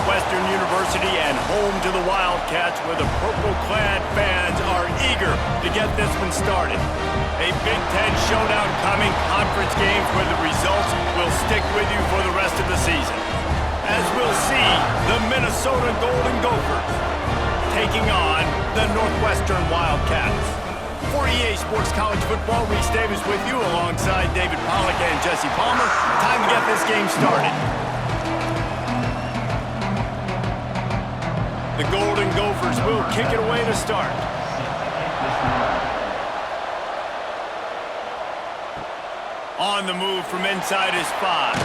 Northwestern University and home to the Wildcats, where the purple-clad fans are eager to get this one started. A Big Ten showdown coming, conference games where the results will stick with you for the rest of the season. As we'll see, the Minnesota Golden Gophers taking on the Northwestern Wildcats. For EA Sports College Football, Reese Davis with you alongside David Pollack and Jesse Palmer. Time to get this game started. The Golden Gophers will kick it away to start. On the move from inside his 5.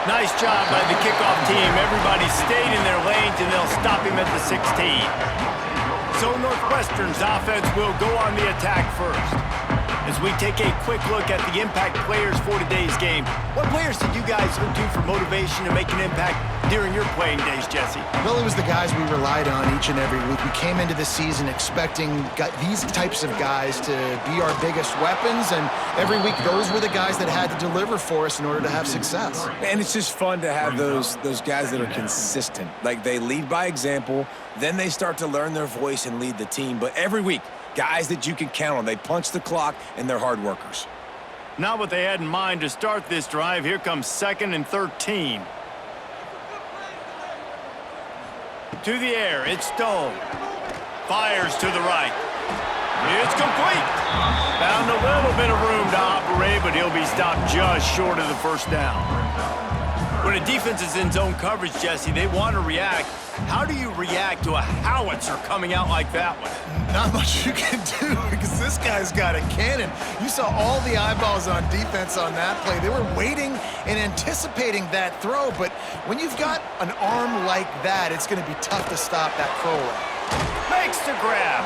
Nice job by the kickoff team. Everybody stayed in their lanes, and they'll stop him at the 16. So Northwestern's offense will go on the attack first. As we take a quick look at the impact players for today's game, what players did you guys look to for motivation to make an impact during your playing days, Jesse? Well, it was the guys we relied on each and every week. We came into the season expecting these types of guys to be our biggest weapons, and every week those were the guys that had to deliver for us in order to have success. And it's just fun to have those guys that are consistent. Like, they lead by example, then they start to learn their voice and lead the team. But every week, guys that you can count on. They punch the clock, and they're hard workers. Not what they had in mind to start this drive. Here comes 2nd and 13. To the air, it's Stone. Fires to the right. It's complete. Found a little bit of room to operate, but he'll be stopped just short of the first down. When a defense is in zone coverage, Jesse, they want to react. How do you react to a howitzer coming out like that one? Not much you can do because this guy's got a cannon. You saw all the eyeballs on defense on that play. They were waiting and anticipating that throw, but when you've got an arm like that, it's going to be tough to stop that throw. Makes the grab.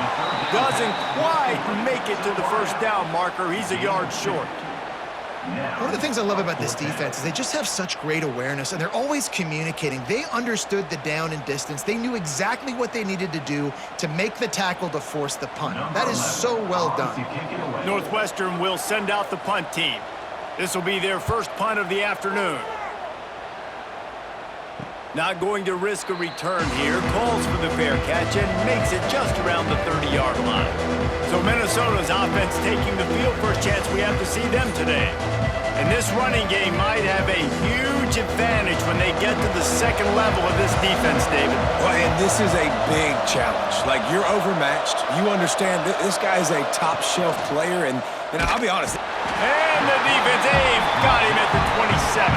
Doesn't quite make it to the first down marker. He's a yard short. One of the things I love about this defense is they just have such great awareness, and they're always communicating. They understood the down and distance. They knew exactly what they needed to do to make the tackle to force the punt. That is so well done. Northwestern will send out the punt team. This will be their first punt of the afternoon. Not going to risk a return here. Calls for the fair catch and makes it just around the 30-yard line. So Minnesota's offense taking the field. First chance we have to see them today. And this running game might have a huge advantage when they get to the second level of this defense, David. Well, and this is a big challenge. Like, you're overmatched. You understand this guy is a top-shelf player, and I'll be honest. And the defense, got him at the 27.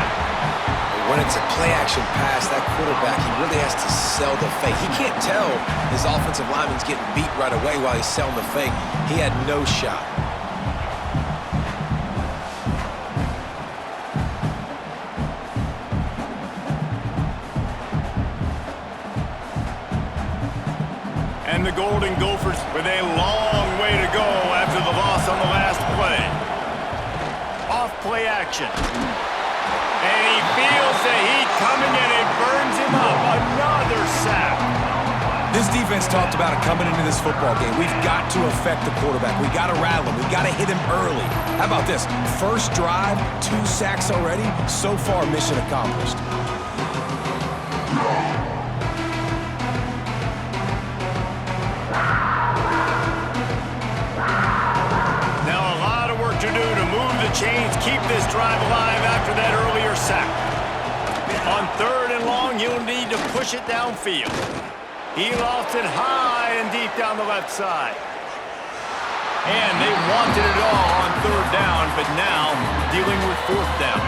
When it's a play-action pass, that quarterback, he really has to sell the fake. He can't tell his offensive lineman's getting beat right away while he's selling the fake. He had no shot. And the Golden Gophers with a long way to go after the loss on the last play. Off play action. And he feels the heat coming, and it burns him up. Another sack. This defense talked about it coming into this football game. We've got to affect the quarterback. We've got to rattle him. We've got to hit him early. How about this? First drive, 2 sacks already. So far, mission accomplished. Now a lot of work to do to move the chains, keep this drive alive after that earlier sack. On 3rd and long, he'll need to push it downfield. He lost it high and deep down the left side. And they wanted it all on 3rd down, but now dealing with 4th down.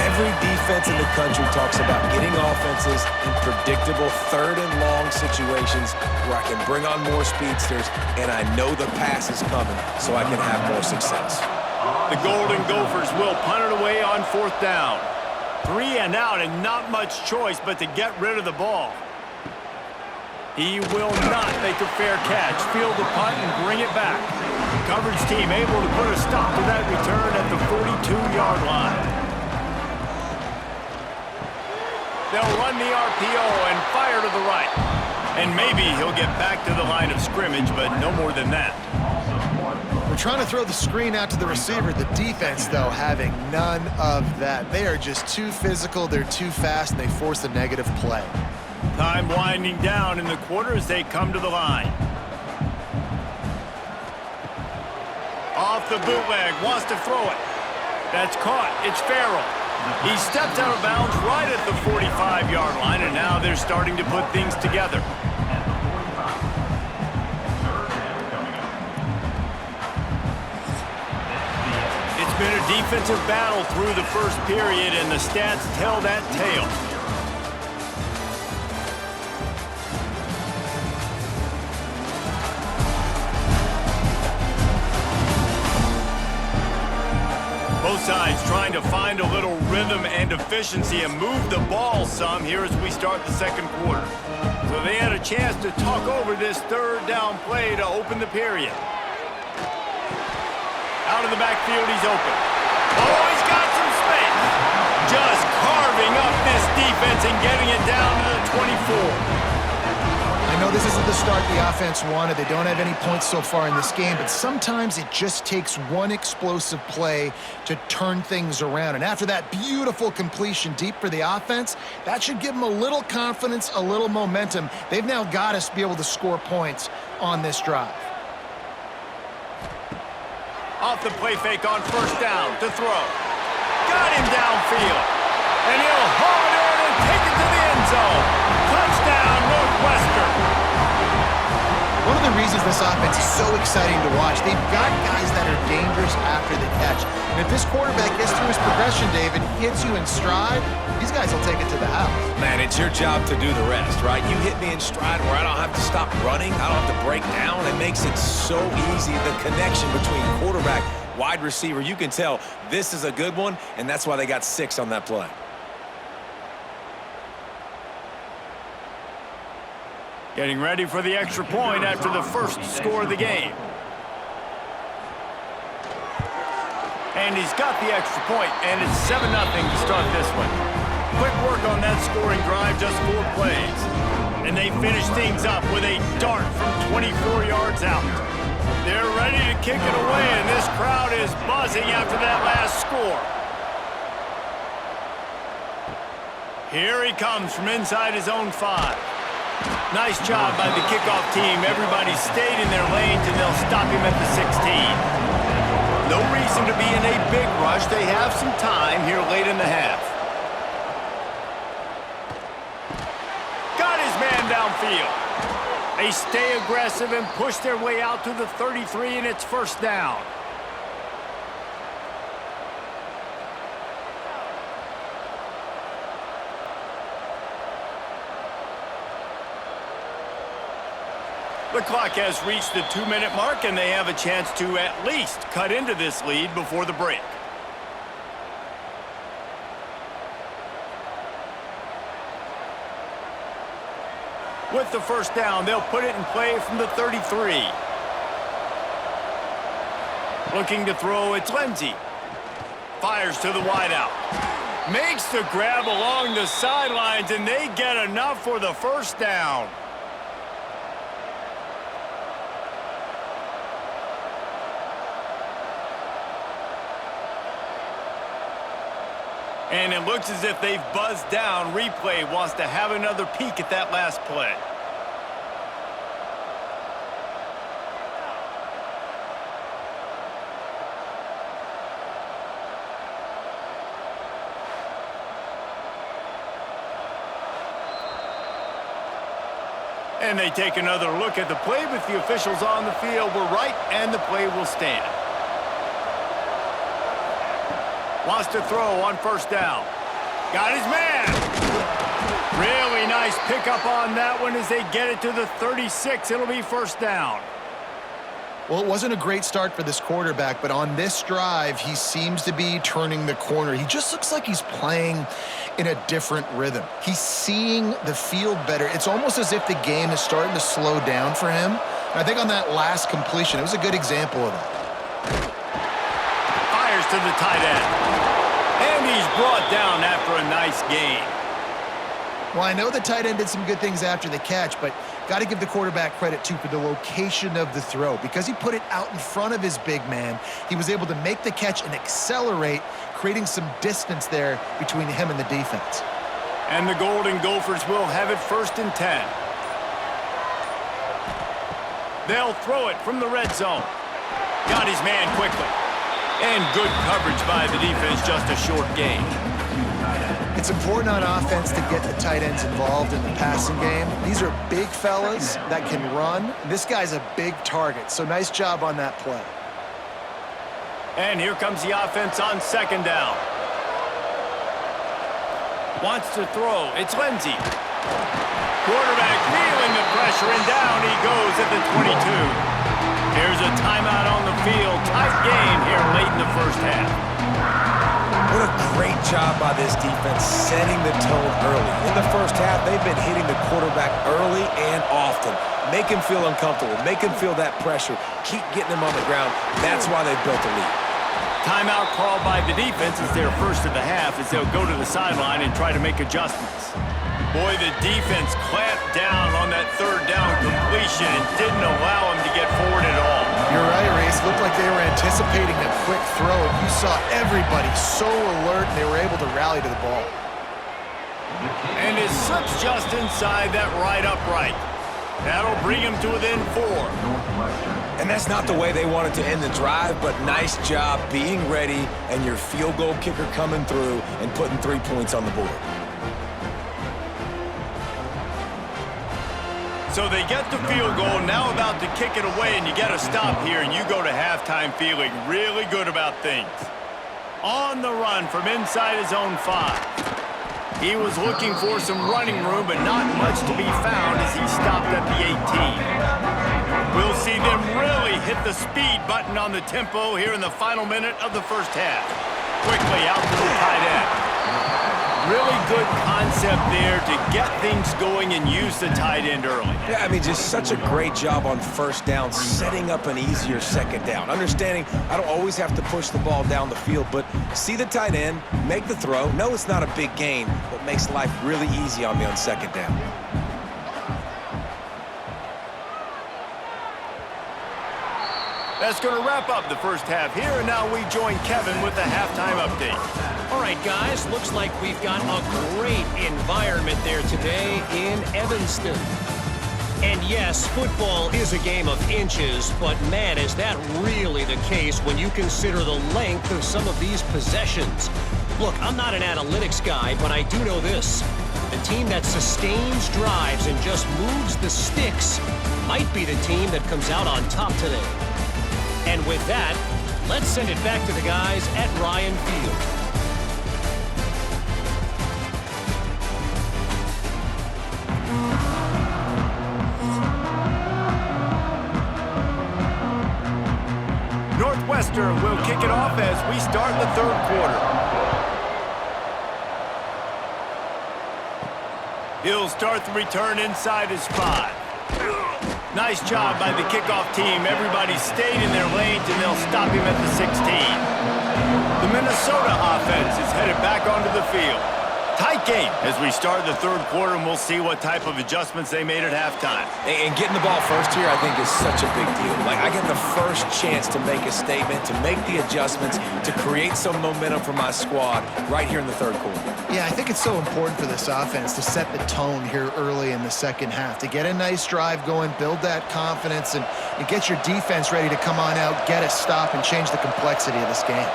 Every defense in the country talks about getting offenses in predictable 3rd and long situations where I can bring on more speedsters and I know the pass is coming so I can have more success. The Golden Gophers will punt it away on 4th down. 3 and out, and not much choice but to get rid of the ball. He will not make a fair catch. Field the punt and bring it back. Coverage team able to put a stop to that return at the 42-yard line. They'll run the RPO and fire to the right. And maybe he'll get back to the line of scrimmage, but no more than that. We're trying to throw the screen out to the receiver. The defense, though, having none of that. They are just too physical, they're too fast, and they force a negative play. Time winding down in the quarter as they come to the line. Off the bootleg, wants to throw it. That's caught. It's Farrell. He stepped out of bounds right at the 45-yard line, and now they're starting to put things together. It's been a defensive battle through the first period, and the stats tell that tale. Both sides trying to find a little rhythm and efficiency and move the ball some here as we start the second quarter. So they had a chance to talk over this third down play to open the period. Out of the backfield, he's open. Oh, he's got some space. Just carving up this defense and getting it down to the 24. I know this isn't the start the offense wanted. They don't have any points so far in this game, but sometimes it just takes one explosive play to turn things around. And after that beautiful completion deep for the offense, that should give them a little confidence, a little momentum. They've now got us to be able to score points on this drive. Off the play fake on first down to throw. Got him downfield. And he'll haul it in and take it to the end zone. Touchdown, Northwestern. One of the reasons this offense is so exciting to watch, they've got guys that are dangerous after the catch. And if this quarterback gets through his progression, David, hits you in stride, these guys will take it to the house. Man, it's your job to do the rest, right? You hit me in stride where I don't have to stop running. I don't have to break down. It makes it so easy. The connection between quarterback, wide receiver, you can tell this is a good one, and that's why they got 6 on that play. Getting ready for the extra point after the first score of the game. And he's got the extra point, and it's 7-0 to start this one. Quick work on that scoring drive, just 4 plays. And they finish things up with a dart from 24 yards out. They're ready to kick it away, and this crowd is buzzing after that last score. Here he comes from inside his own 5. Nice job by the kickoff team. Everybody stayed in their lanes, and they'll stop him at the 16. No reason to be in a big rush. They have some time here late in the half. Got his man downfield. They stay aggressive and push their way out to the 33, and it's first down. The clock has reached the 2-minute mark, and they have a chance to at least cut into this lead before the break. With the first down, they'll put it in play from the 33. Looking to throw, it's Lindsey. Fires to the wideout. Makes the grab along the sidelines, and they get enough for the first down. And it looks as if they've buzzed down. Replay wants to have another peek at that last play. And they take another look at the play, but the officials on the field were right, and the play will stand. Wants to throw on first down. Got his man. Really nice pickup on that one as they get it to the 36. It'll be first down. Well, it wasn't a great start for this quarterback, but on this drive, he seems to be turning the corner. He just looks like he's playing in a different rhythm. He's seeing the field better. It's almost as if the game is starting to slow down for him. And I think on that last completion, it was a good example of that. Fires to the tight end. And he's brought down after a nice gain. Well, I know the tight end did some good things after the catch, but got to give the quarterback credit, too, for the location of the throw. Because he put it out in front of his big man, he was able to make the catch and accelerate, creating some distance there between him and the defense. And the Golden Gophers will have it 1st and 10. They'll throw it from the red zone. Got his man quickly. And good coverage by the defense, just a short gain. It's important on offense to get the tight ends involved in the passing game. These are big fellas that can run. This guy's a big target, so nice job on that play. And here comes the offense on 2nd down. Wants to throw. It's Lindsey. Quarterback feeling the pressure, and down he goes at the 22. Here's a timeout on the field. Tight game here late in the 1st half. What a great job by this defense setting the tone early. In the 1st half, they've been hitting the quarterback early and often. Make him feel uncomfortable. Make him feel that pressure. Keep getting him on the ground. That's why they've built a lead. Timeout called by the defense is their first of the half as they'll go to the sideline and try to make adjustments. Boy, the defense clamped down on that 3rd down completion and didn't allow him to get forward at all. You're right, Reese. Looked like they were anticipating a quick throw. You saw everybody so alert, and they were able to rally to the ball. And it slips just inside that right upright. That'll bring him to within 4. And that's not the way they wanted to end the drive, but nice job being ready and your field goal kicker coming through and putting 3 points on the board. So they get the field goal, now about to kick it away, and you got to stop here, and you go to halftime feeling really good about things. On the run from inside his own 5. He was looking for some running room, but not much to be found as he stopped at the 18. We'll see them really hit the speed button on the tempo here in the final minute of the 1st half. Quickly out to the tight end. Really good concept there to get things going and use the tight end early. Yeah, I mean, just such a great job on 1st down, setting up an easier 2nd down. Understanding I don't always have to push the ball down the field, but see the tight end, make the throw. No, it's not a big gain, but makes life really easy on me on 2nd down. That's going to wrap up the 1st half here, and now we join Kevin with the halftime update. All right, guys, looks like we've got a great environment there today in Evanston. And yes, football is a game of inches, but man, is that really the case when you consider the length of some of these possessions. Look, I'm not an analytics guy, but I do know this. The team that sustains drives and just moves the sticks might be the team that comes out on top today. And with that, let's send it back to the guys at Ryan Field. Northwestern will kick it off as we start the 3rd quarter. He'll start the return inside his 5. Nice job by the kickoff team. Everybody stayed in their lanes, and they'll stop him at the 16. The Minnesota offense is headed back onto the field. Tight game as we start the 3rd quarter, and we'll see what type of adjustments they made at halftime. And getting the ball first here, I think, is such a big deal. Like, I get the first chance to make a statement, to make the adjustments, to create some momentum for my squad right here in the 3rd quarter. Yeah, I think it's so important for this offense to set the tone here early in the 2nd half, to get a nice drive going, build that confidence, and get your defense ready to come on out, get a stop, and change the complexity of this game.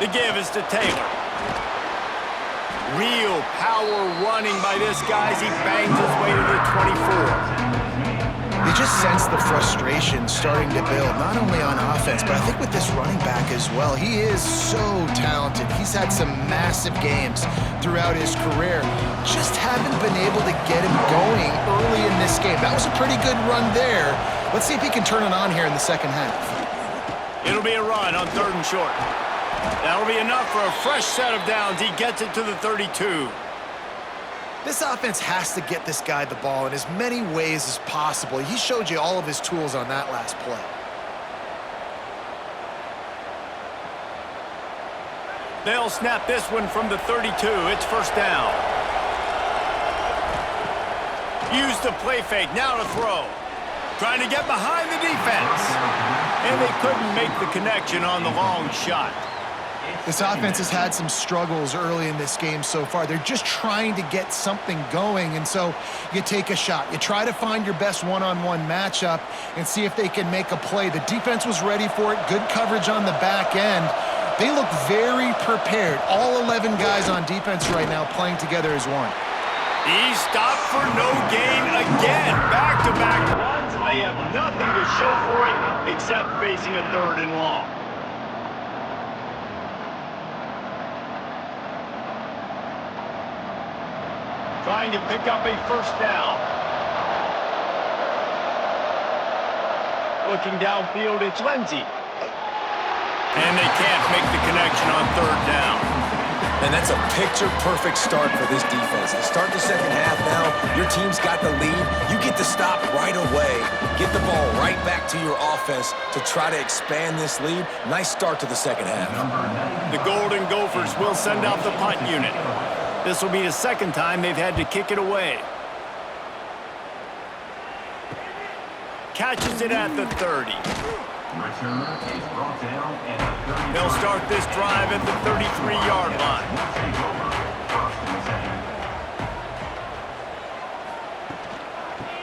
The give is to Taylor. Real power running by this guy as he bangs his way to the 24. You just sense the frustration starting to build, not only on offense, but I think with this running back as well. He is so talented. He's had some massive games throughout his career. Just haven't been able to get him going early in this game. That was a pretty good run there. Let's see if he can turn it on here in the 2nd half. It'll be a run on 3rd and short. That'll be enough for a fresh set of downs. He gets it to the 32. This offense has to get this guy the ball in as many ways as possible. He showed you all of his tools on that last play. They'll snap this one from the 32. It's 1st down. Use the play fake. Now to throw. Trying to get behind the defense. And they couldn't make the connection on the long shot. This offense has had some struggles early in this game so far. They're just trying to get something going, and so you take a shot. You try to find your best one-on-one matchup and see if they can make a play. The defense was ready for it. Good coverage on the back end. They look very prepared. All 11 guys on defense right now playing together as one. He stopped for no gain again. Back-to-back runs, and they have nothing to show for it except facing a 3rd and long. Trying to pick up a 1st down. Looking downfield, it's Lindsey. And they can't make the connection on 3rd down. And that's a picture-perfect start for this defense. To start the second half now, your team's got the lead. You get to stop right away, get the ball right back to your offense to try to expand this lead. Nice start to the second half. The Golden Gophers will send out the punt unit. This will be the 2nd time they've had to kick it away. Catches it at the 30. They'll start this drive at the 33-yard line.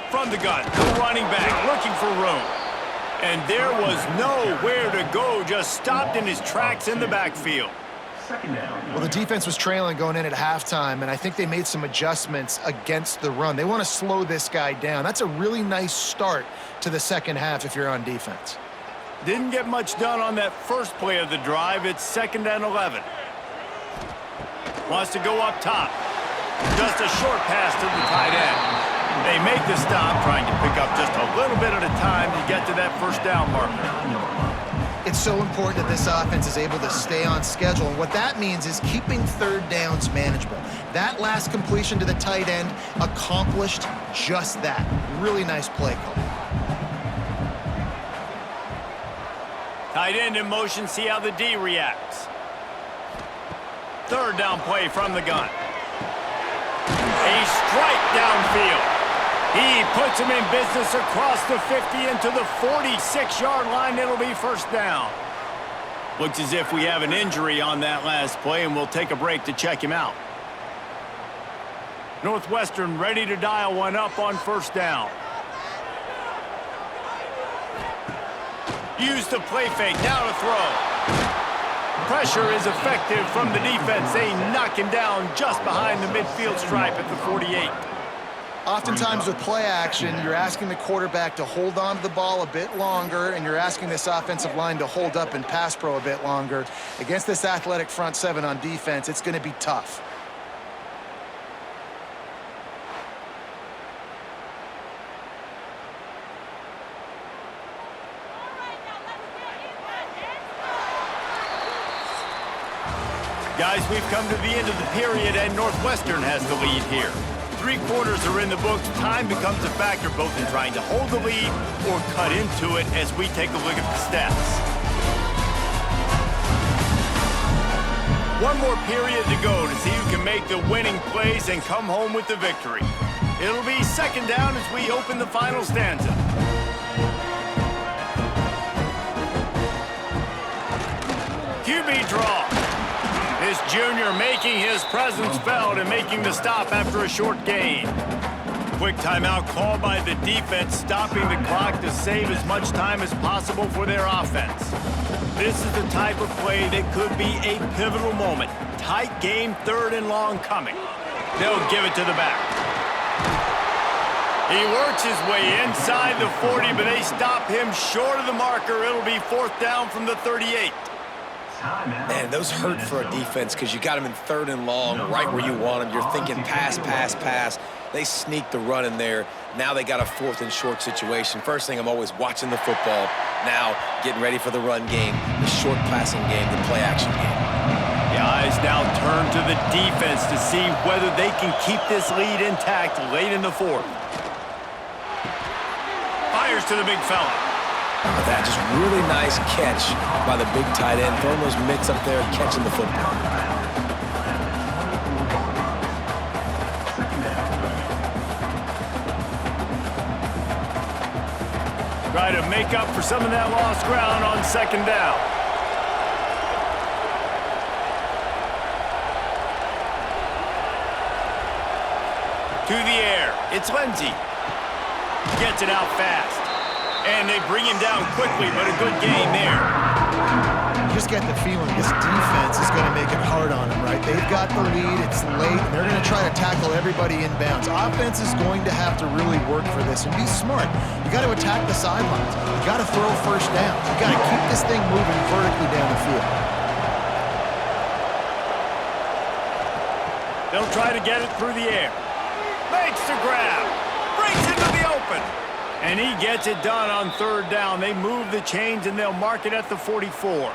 From the gun, the running back looking for room. And there was nowhere to go, just stopped in his tracks in the backfield. Well, the defense was trailing going in at halftime, and I think they made some adjustments against the run. They want to slow this guy down. That's a really nice start to the second half if you're on defense. Didn't get much done on that first play of the drive. It's 2nd and 11. Wants to go up top. Just a short pass to the tight end. They make the stop, trying to pick up just a little bit at a time to get to that 1st down marker. It's so important that this offense is able to stay on schedule, and what that means is keeping 3rd downs manageable. That last completion to the tight end accomplished just that. Really nice play call. Tight end in motion, see how the D reacts. 3rd down play from the gun. A strike downfield. He puts him in business across the 50 into the 46-yard line. It'll be 1st down. Looks as if we have an injury on that last play, and we'll take a break to check him out. Northwestern ready to dial one up on 1st down. Use the play fake, now to throw. Pressure is effective from the defense. They knock him down just behind the midfield stripe at the 48. Oftentimes with play action, you're asking the quarterback to hold on to the ball a bit longer, and you're asking this offensive line to hold up and pass pro a bit longer. Against this athletic front 7 on defense, it's going to be tough. Guys, we've come to the end of the period, and Northwestern has the lead here. 3 quarters are in the books. Time becomes a factor both in trying to hold the lead or cut into it as we take a look at the stats. 1 more period to go to see who can make the winning plays and come home with the victory. It'll be 2nd down as we open the final stanza. QB draw. This junior making his presence felt and making the stop after a short gain. Quick timeout called by the defense, stopping the clock to save as much time as possible for their offense. This is the type of play that could be a pivotal moment. Tight game, 3rd and long coming. They'll give it to the back. He works his way inside the 40, but they stop him short of the marker. It'll be 4th down from the 38. Man, those hurt for a defense because you got them in 3rd and long, right where you want them. You're thinking pass, pass, pass. They sneak the run in there. Now they got a 4th and short situation. First thing, I'm always watching the football. Now getting ready for the run game, the short passing game, the play action game. The eyes now turn to the defense to see whether they can keep this lead intact late in the 4th. Fires to the big fella. That just really nice catch by the big tight end, throwing those mitts up there and catching the football. Try to make up for some of that lost ground on 2nd down. To the air. It's Lindsey. Gets it out fast. And they bring him down quickly, but a good gain there. You just get the feeling this defense is going to make it hard on them, right? They've got the lead, it's late, and they're going to try to tackle everybody inbounds. Offense is going to have to really work for this and be smart. You got to attack the sidelines. You got to throw first down. You got to keep this thing moving vertically down the field. They'll try to get it through the air. Makes the grab. Brings it to the open. And he gets it done on third down. They move the chains, and they'll mark it at the 44.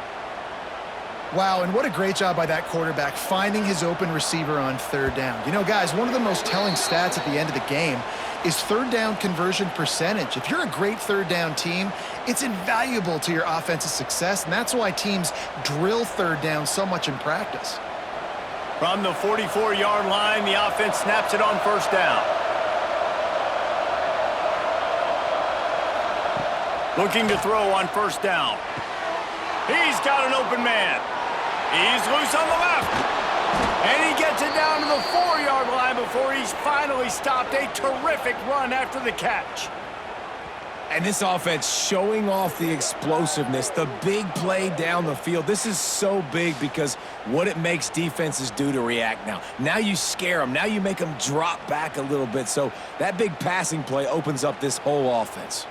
Wow, and what a great job by that quarterback finding his open receiver on third down. You know, guys, one of the most telling stats at the end of the game is third down conversion percentage. If you're a great third down team, it's invaluable to your offensive success, and that's why teams drill third down so much in practice. From the 44-yard line, the offense snaps it on first down. Looking to throw on first down. He's got an open man. He's loose on the left. And he gets it down to the 4-yard line before he's finally stopped. A terrific run after the catch. And this offense showing off the explosiveness, the big play down the field. This is so big because what it makes defenses do to react now. Now you scare them. Now you make them drop back a little bit. So that big passing play opens up this whole offense.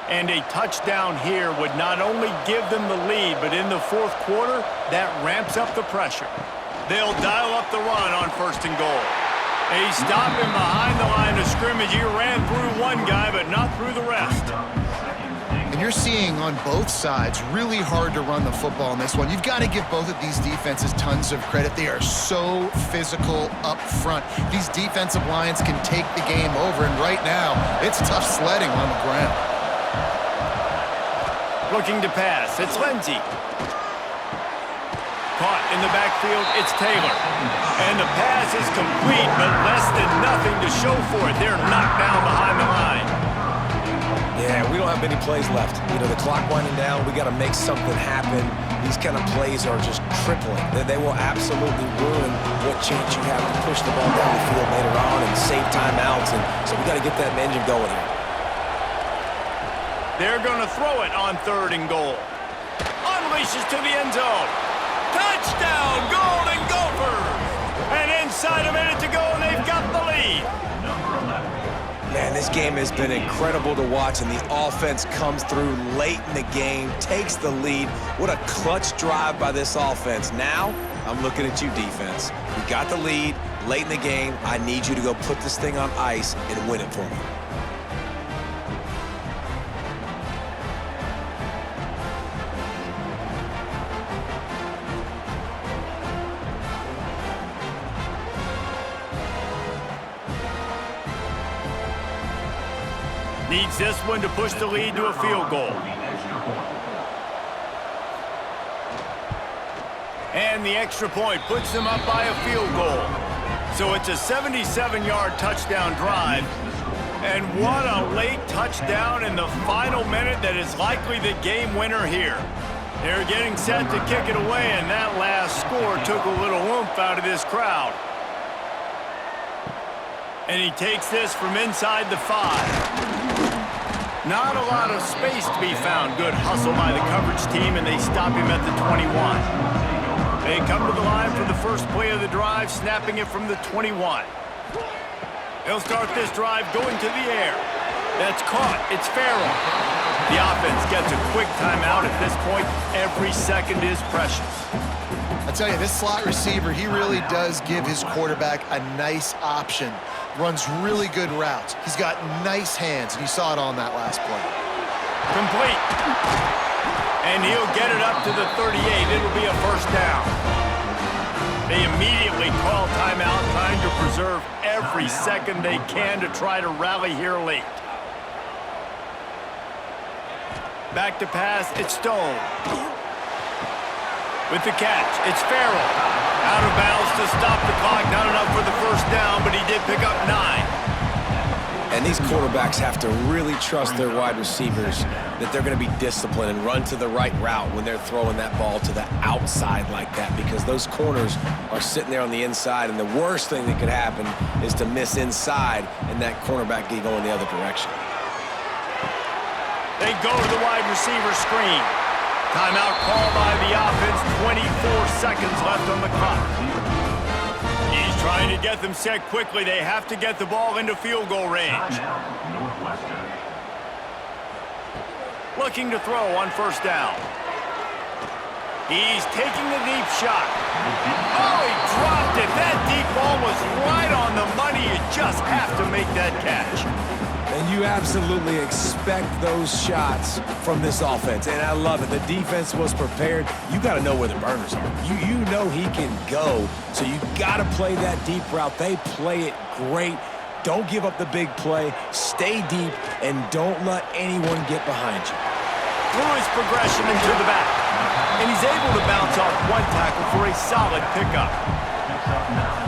And a touchdown here would not only give them the lead, but in the fourth quarter, that ramps up the pressure. They'll dial up the run on first and goal. They stop him behind the line of scrimmage. He ran through one guy, but not through the rest. And you're seeing on both sides really hard to run the football in this one. You've got to give both of these defenses tons of credit. They are so physical up front. These defensive lines can take the game over, and right now, it's tough sledding on the ground. Looking to pass. It's Lindsey. Caught in the backfield. It's Taylor. And the pass is complete, but less than nothing to show for it. They're knocked down behind the line. Yeah, we don't have many plays left. You know, the clock winding down. We got to make something happen. These kind of plays are just crippling. They will absolutely ruin what chance you have to push the ball down the field later on and save timeouts. And so we got to get that engine going here. They're going to throw it on third and goal. Unleashes to the end zone. Touchdown, Golden Gophers! And inside a minute to go, and they've got the lead. Man, this game has been incredible to watch, and the offense comes through late in the game, takes the lead. What a clutch drive by this offense. Now, I'm looking at you, defense. You got the lead late in the game. I need you to go put this thing on ice and win it for me. Needs this one to push the lead to a field goal. And the extra point puts them up by a field goal. So it's a 77-yard touchdown drive. And what a late touchdown in the final minute that is likely the game winner here. They're getting set to kick it away, and that last score took a little oomph out of this crowd. And he takes this from inside the 5. Not a lot of space to be found. Good hustle by the coverage team, and they stop him at the 21. They come to the line for the first play of the drive, snapping it from the 21. They'll start this drive going to the air. That's caught. It's Farrell. The offense gets a quick timeout at this point. Every second is precious. I tell you, this slot receiver, he really does give his quarterback a nice option. Runs really good routes. He's got nice hands, and you saw it on that last play. Complete. And he'll get it up to the 38. It'll be a first down. They immediately call timeout, trying to preserve every second they can to try to rally here late. Back to pass, it's Stone. With the catch, it's Farrell. Out of bounds to stop the clock. Not enough for the first down, but he did pick up 9. And these quarterbacks have to really trust their wide receivers that they're going to be disciplined and run to the right route when they're throwing that ball to the outside like that, because those corners are sitting there on the inside, and the worst thing that could happen is to miss inside and that cornerback get going the other direction. They go to the wide receiver screen. Timeout called by the offense. 24 seconds left on the clock. He's trying to get them set quickly. They have to get the ball into field goal range. Northwestern. Looking to throw on first down. He's taking the deep shot. Oh, he dropped it. That deep ball was right on the money. You just have to make that catch. And you absolutely expect those shots from this offense, and I love it. The defense was prepared. You got to know where the burners are. You know he can go, so you got to play that deep route. They play it great. Don't give up the big play. Stay deep, and don't let anyone get behind you. Through his progression into the back. And he's able to bounce off one tackle for a solid pickup. Picks up now.